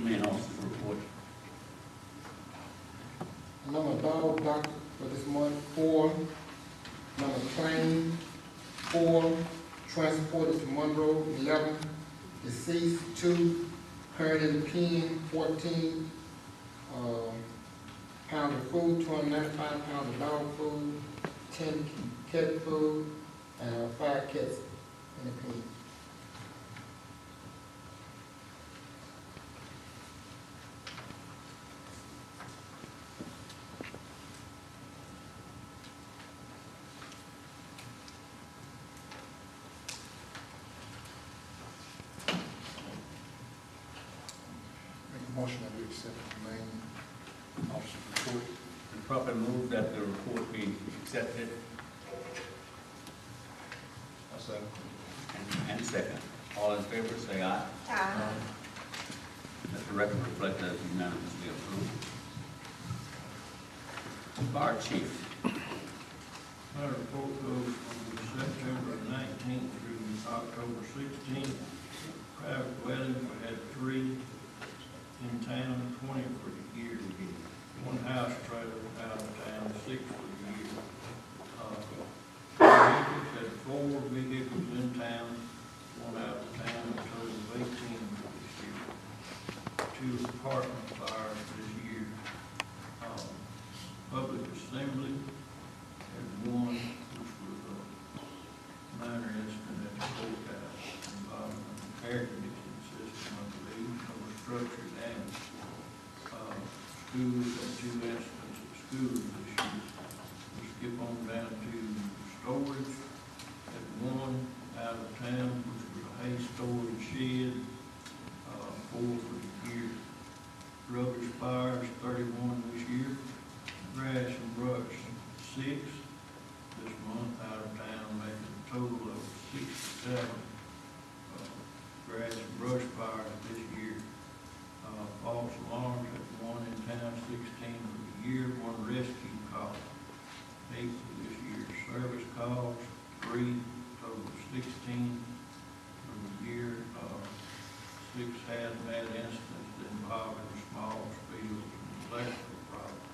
Humane officer's report. Number dog doctor for this month, 4. Number claim, 4. Transported to Monroe, 11. Deceased, 2. Current in the pen, 14. Pounds of food, 295 pounds of dog food, 10 cat food, and 5 cats in the pen. Make a motion that we accept the main officer's report. And properly move that the report be accepted I second. and second. All in favor, say aye. Aye. Let the record reflect that it's unanimously approved. Fire chief. My report goes from September 19th through October 16th. Private dwelling, we had 3 in town, 20 for the year. 1 house trailer out of town, 6 for the year. Vehicles had 4 vehicles in town, 1 out of town, a total of 18 for this year. 2 apartment fires this year. Public assembly had 1, which was a minor incident at the courthouse involving an air conditioning system, I believe, that was structured damage. Schools had 2 incidents at schools this year. We skip on down to storage. Had 1 out of town, which was a hay storage shed, 4 for the year. Rubbish fires, 31 this year. Grass and brush, 6 this month out of town, making a total of 67 grass and brush fires this year. False alarms at 1 in town, 16 for the year. 1 rescue call, 8 for this year. Service calls, 3, total of 16 for the year. 6 hazmat incidents involving small spills and electrical problems.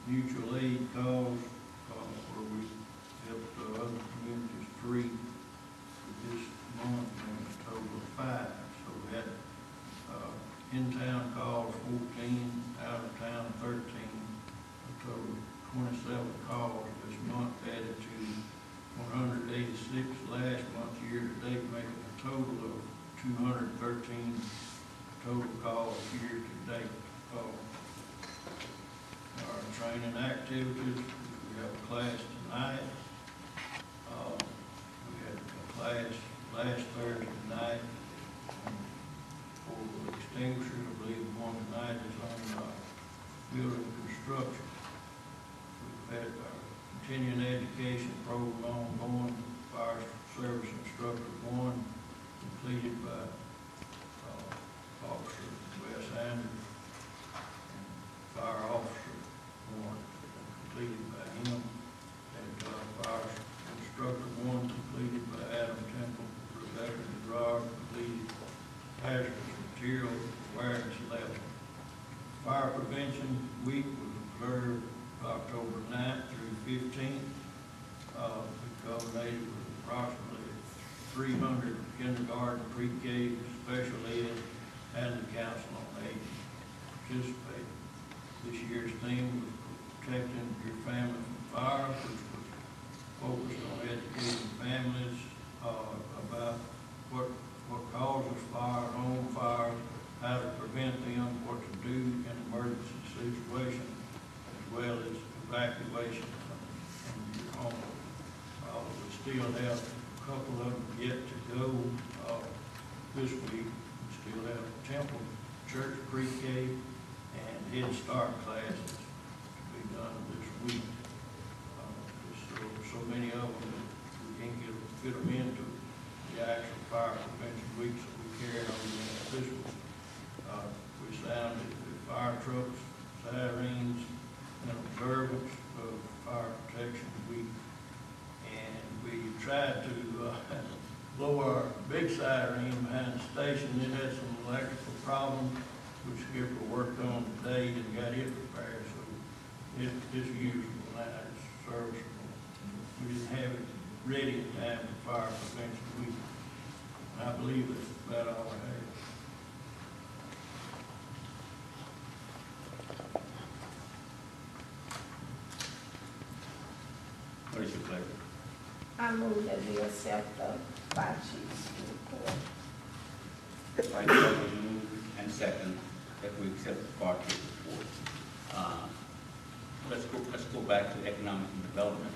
Mutual aid calls, where we helped other communities 3 for this month, and a total of 5. So we had in-town calls 14, out of town 13, a total of 27 calls this month, added to 186 last month, year to date, making a total of 213 total calls year to date. Our training activities, we have a class tonight. We had a class last Thursday night for extinguishers. I believe one tonight is on building construction. We've had our continuing education program ongoing. Fire service instructor 1 completed by Officer Wes Andrews, and fire officer 1 completed by him, and fire instructor 1 completed by Adam Temple. Rebecca DeGraw completed hazardous material awareness level. Fire prevention week was observed October 9th through 15th. We culminated with approximately 300 kindergarten, pre-K, special ed, and the council on aging participated. This year's theme was protecting your family from fire, which was focused on educating families about what causes fire, home fire, how to prevent them, what to do in emergency situations, as well as evacuation from your home. We still have a couple of them yet to go this week. We still have Temple Church pre-K and Head Start classes to be done this week. So many of them that we can't fit them into the actual fire prevention weeks that we carry on this week. We sounded the fire trucks, sirens, and observance of Fire Protection Week. And we tried to blow our big siren behind the stage station, it had some electrical problems, which Skipper worked on today and got it repaired, so it's usable now, it's serviceable. We didn't have it ready in time for fire prevention week. I believe that's about all I have. What is your pleasure? I move that we accept the fire chief's report. Right, so we move and second that we accept the fire chief report. Let's go back to economic development.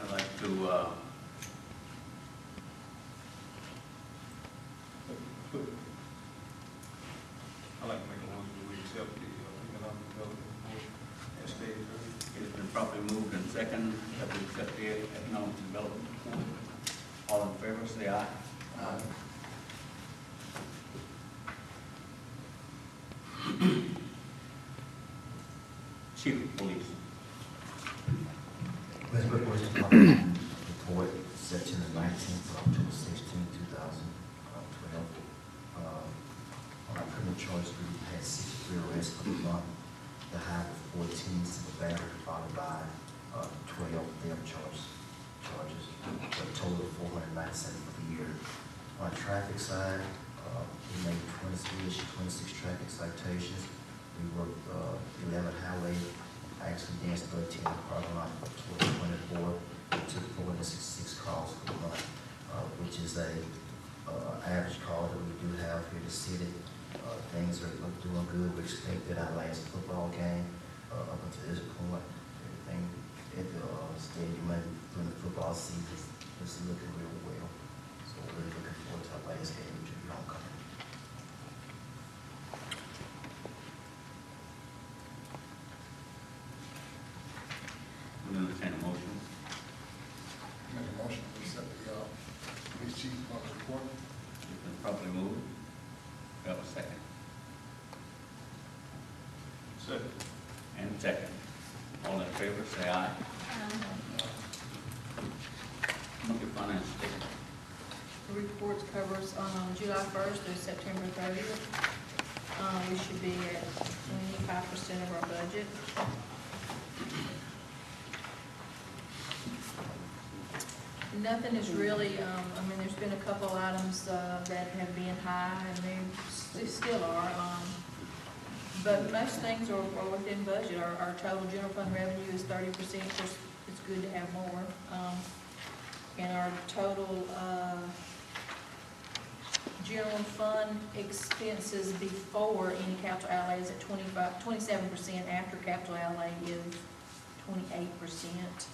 I'd like to, I'd like to make a motion that we accept the economic development report as stated earlier. it has been properly moved and second that we accept the economic development report. All in favor, say aye. Aye. Chief of Police. Let's report report September 19th to October 16th, 2012. On our criminal charge group, we had 63 arrests for the month. The high was 14 simple battery, followed by 12 theft charges, for a total of 497 for the year. On the traffic side, we made 26 traffic citations. We worked 11 highway accidents, 13 in the parking lot, 24. We took 466 calls for the month, which is a average call that we do have here in the city. Things are doing good. We expected our last football game up until this point. Everything at the stadium and during the football season is looking real well. So we're really looking forward to our last game, which will be homecoming. We entertain a motion. Make a motion to accept the police chief report. It's been properly moved. We have a second. Second. And second. All in favor, say aye. Monkey Finance statement. The report covers July 1st through September 30th. We should be at 25% of our budget. Nothing is really, there's been a couple items that have been high, and they still are. But most things are within budget. Our total general fund revenue is 30%. Of course, it's good to have more. And our total general fund expenses before any capital outlay is at 27%. After capital outlay is 28%.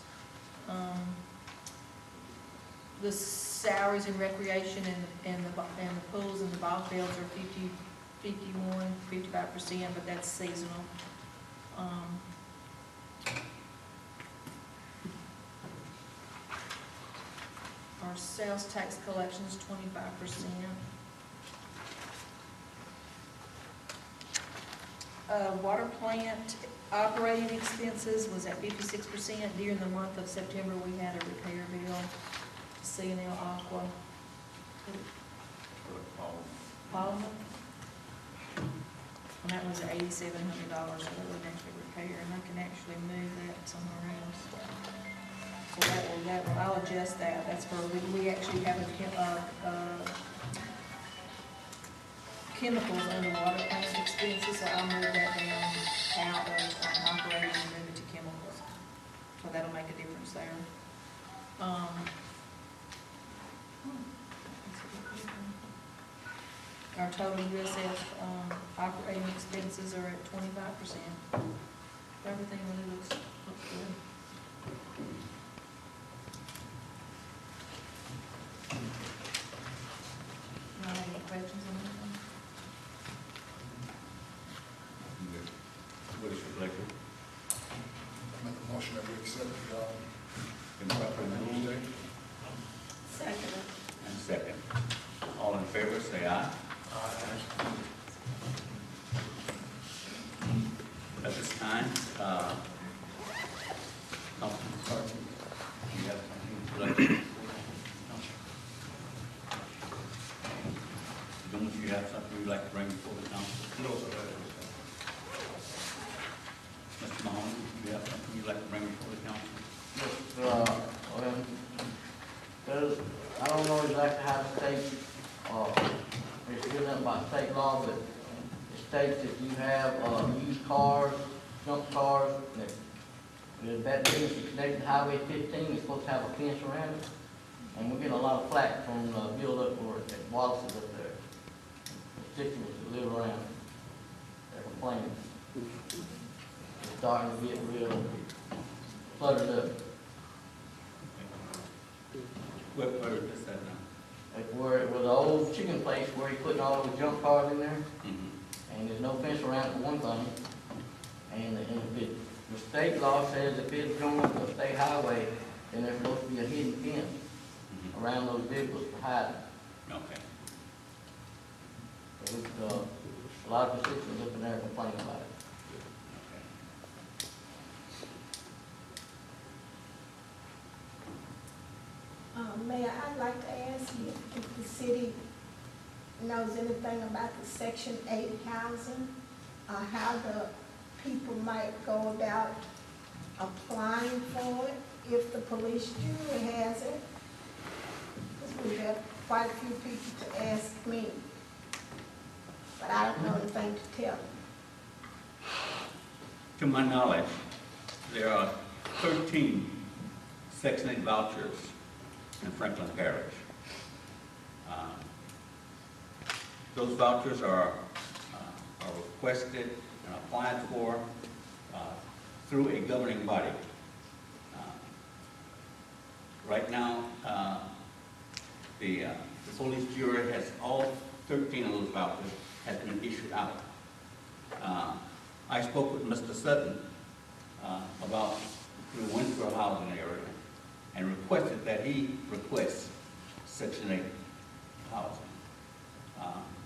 The salaries and recreation and the pools and the ball fields are 55%, but that's seasonal. Our sales tax collection is 25%. Water plant operating expenses was at 56%. During the month of September, we had a repair bill, C&L Aqua, Parliament. And that was $8,700, so that would actually repair, and I can actually move that somewhere else. So I'll adjust that. That's for, we actually have chemicals under water plant expenses, so I'll move that down out of operating and move it to chemicals. So that'll make a difference there. Our total USF operating expenses are at 25%. Everything really looks good. Not any questions on anything? What is your pleasure? Make a motion that we accept the Been properly moved Second. and second. All in favor, say aye. At this time, Councilman Carter, you have something you'd like to report? Gentlemen, do you have something you'd like to bring before the council? No, sir, that Mr. Mahoney, do you have something you'd like to bring before the council? I don't know exactly how the state, it's still nothing about state law, but it states that you have, used cars, junk cars, that business is connected to Highway 15, it's supposed to have a fence around it. And we're getting a lot of flack from, Bill up or at Wallace's up there. Constituents that live around, they're complaining. It's starting to get real cluttered up. Where is this at now? Like where it was the old chicken place where he putting all those junk cars in there, Mm-hmm. and there's no fence around it for one thing. And if it, the state law says if it's going to a state highway, then there's supposed to be a hidden fence around those vehicles to hide them. Okay. So, a lot of constituents up in there complaining about it. Mayor, I'd like to ask you if the city knows anything about the Section 8 housing, how the people might go about applying for it if the police jury has it. Because we've had quite a few people to ask me, but I don't know anything to tell them. To my knowledge, there are 13 Section 8 vouchers in Franklin Parish. Those vouchers are requested and applied for through a governing body. Right now, the police jury has all 13 of those vouchers has been issued out. I spoke with Mr. Sutton about the Winsboro housing area and requested that he request Section 8 housing.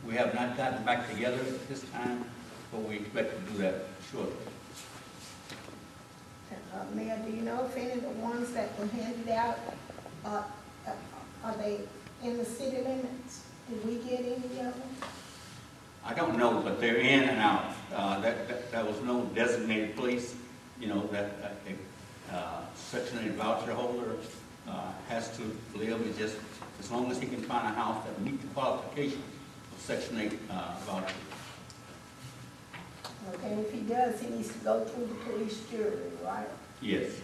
We have not gotten back together at this time, but we expect to do that shortly. Mayor, do you know if any of the ones that were handed out, are they in the city limits? Did we get any of them? I don't know, but they're in and out. There was no designated place, you know, that a Section 8 voucher holder has to live. It's just as long as he can find a house that meets the qualifications of Section 8 voucher. Okay, if he does, he needs to go through the police jury, right? Yes.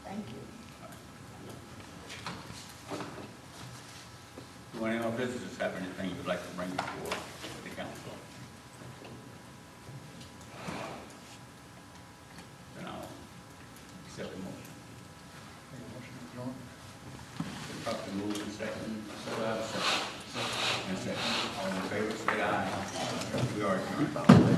Thank you. Do any of our visitors have anything you'd like to bring before the council? Then I'll accept the motion. Properly moved and second. So I have a second. And second. All in favor, say aye. We are adjourned.